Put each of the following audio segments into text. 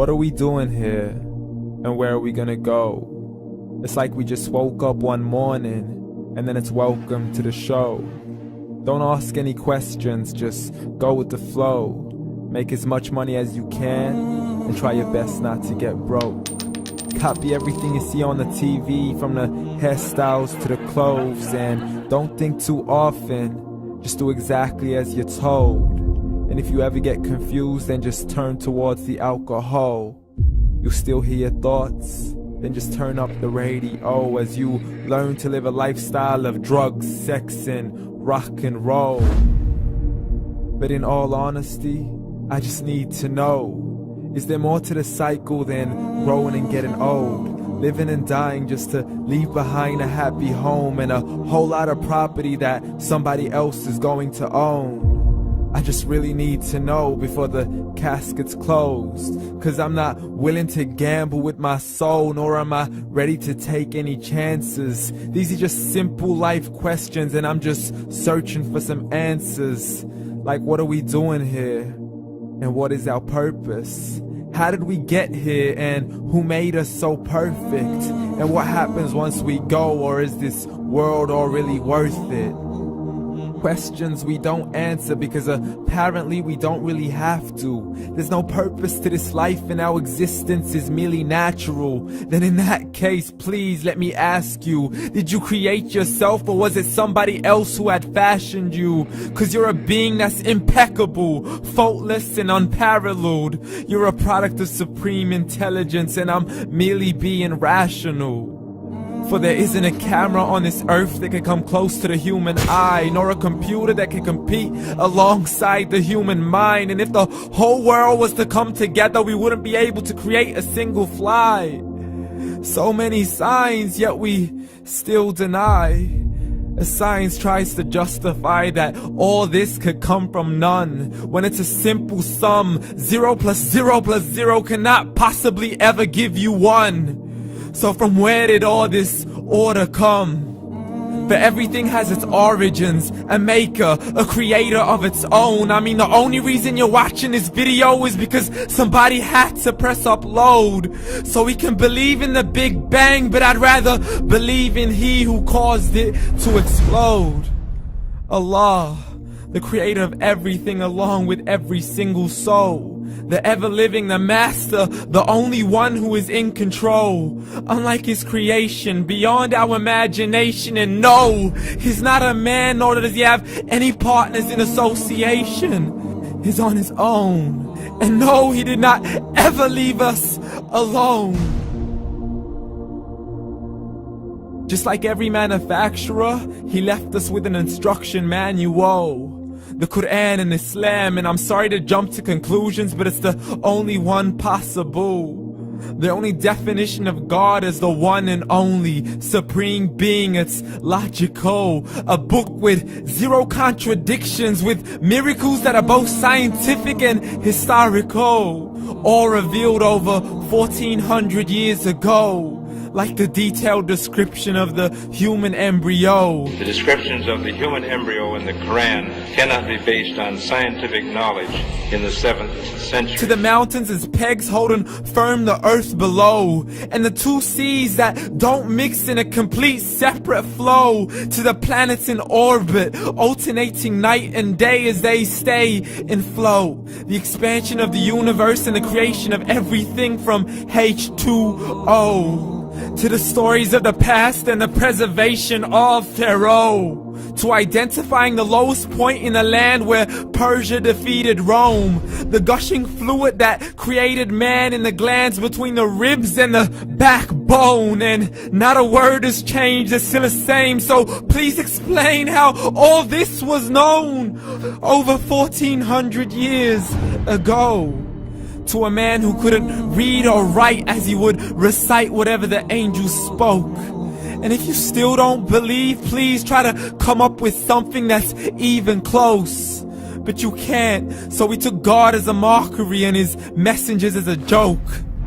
What are we doing here? And where are we gonna go? It's like we just woke up one morning, and then it's welcome to the show. Don't ask any questions, just go with the flow. Make as much money as you can, and try your best not to get broke. Copy everything you see on the TV, from the hairstyles to the clothes, and don't think too often, just do exactly as you're told. And if you ever get confused, then just turn towards the alcohol. You'll still hear your thoughts, then just turn up the radio as you learn to live a lifestyle of drugs, sex, and rock and roll. But in all honesty, I just need to know, is there more to the cycle than growing and getting old? Living and dying just to leave behind a happy home and a whole lot of property that somebody else is going to own. I just really need to know before the casket's closed, 'cause I'm not willing to gamble with my soul, nor am I ready to take any chances. These are just simple life questions, and I'm just searching for some answers. Like, what are we doing here? And what is our purpose? How did we get here, and who made us so perfect? And what happens once we go, or is this world all really worth it? Questions we don't answer because apparently we don't really have to. There's no purpose to this life and our existence is merely natural. Then in that case, please let me ask you, did you create yourself, or was it somebody else who had fashioned you? 'Cause you're a being that's impeccable, faultless and unparalleled. You're a product of supreme intelligence, and I'm merely being rational. For there isn't a camera on this earth that can come close to the human eye, nor a computer that can compete alongside the human mind. And if the whole world was to come together, we wouldn't be able to create a single fly. So many signs, yet we still deny. As science tries to justify that all this could come from none, when it's a simple sum. 0 plus 0 plus 0 cannot possibly ever give you 1. So from where did all this order come? For everything has its origins, a maker, a creator of its own. I mean, the only reason you're watching this video is because somebody had to press upload. So we can believe in the Big Bang, but I'd rather believe in He who caused it to explode. Allah, the creator of everything along with every single soul. The ever-living, the master, the only one who is in control. Unlike his creation, beyond our imagination. And no, he's not a man, nor does he have any partners in association. He's on his own. And no, he did not ever leave us alone. Just like every manufacturer, he left us with an instruction manual. The Quran and Islam, and I'm sorry to jump to conclusions, but it's the only one possible. The only definition of God is the one and only supreme being. It's logical, a book with 0 contradictions, with miracles that are both scientific and historical, all revealed over 1400 years ago. Like the detailed description of the human embryo. The descriptions of the human embryo in the Quran cannot be based on scientific knowledge in the 7th century. To the mountains as pegs holding firm the earth below, and the 2 seas that don't mix in a complete separate flow. To the planets in orbit, alternating night and day as they stay in flow. The expansion of the universe and the creation of everything from H2O. To the stories of the past and the preservation of Pharaoh. To identifying the lowest point in the land where Persia defeated Rome. The gushing fluid that created man in the glands between the ribs and the backbone. And not a word has changed, it's still the same. So please explain how all this was known over 1400 years ago. To a man who couldn't read or write, as he would recite whatever the angels spoke. And if you still don't believe, please try to come up with something that's even close. But you can't, so we took God as a mockery and his messengers as a joke.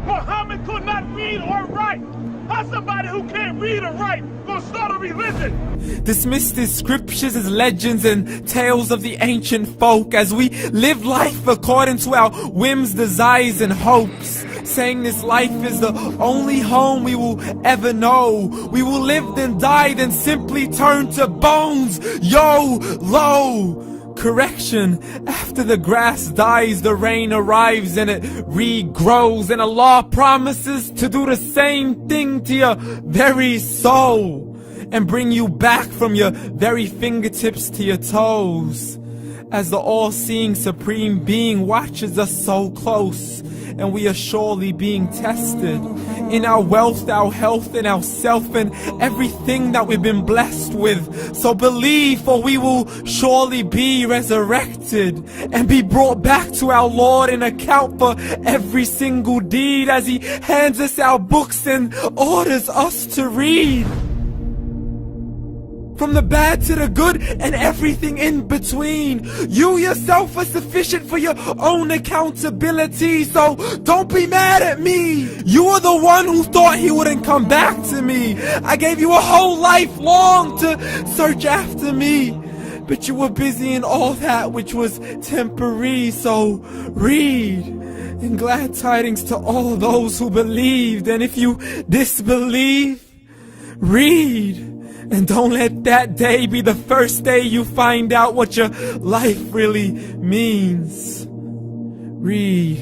Muhammad could not read or write. How's somebody who can't read or write gonna start a religion? Dismissed his scriptures as legends and tales of the ancient folk, as we live life according to our whims, desires, and hopes. saying this life is the only home we will ever know. We will live then die, then simply turn to bones. YOLO! Correction, after the grass dies, the rain arrives and it regrows, and Allah promises to do the same thing to your very soul and bring you back from your very fingertips to your toes, as the all-seeing supreme being watches us so close, and we are surely being tested in our wealth, our health, and our self, and everything that we've been blessed with. So believe, for we will surely be resurrected and be brought back to our Lord and account for every single deed, as He hands us our books and orders us to read. From the bad to the good and everything in between. You yourself are sufficient for your own accountability, so don't be mad at me. You are the one who thought He wouldn't come back to me. I gave you a whole life long to search after me, but you were busy in all that which was temporary. So read, and glad tidings to all those who believed. And if you disbelieve, read. And don't let that day be the first day you find out what your life really means. Read.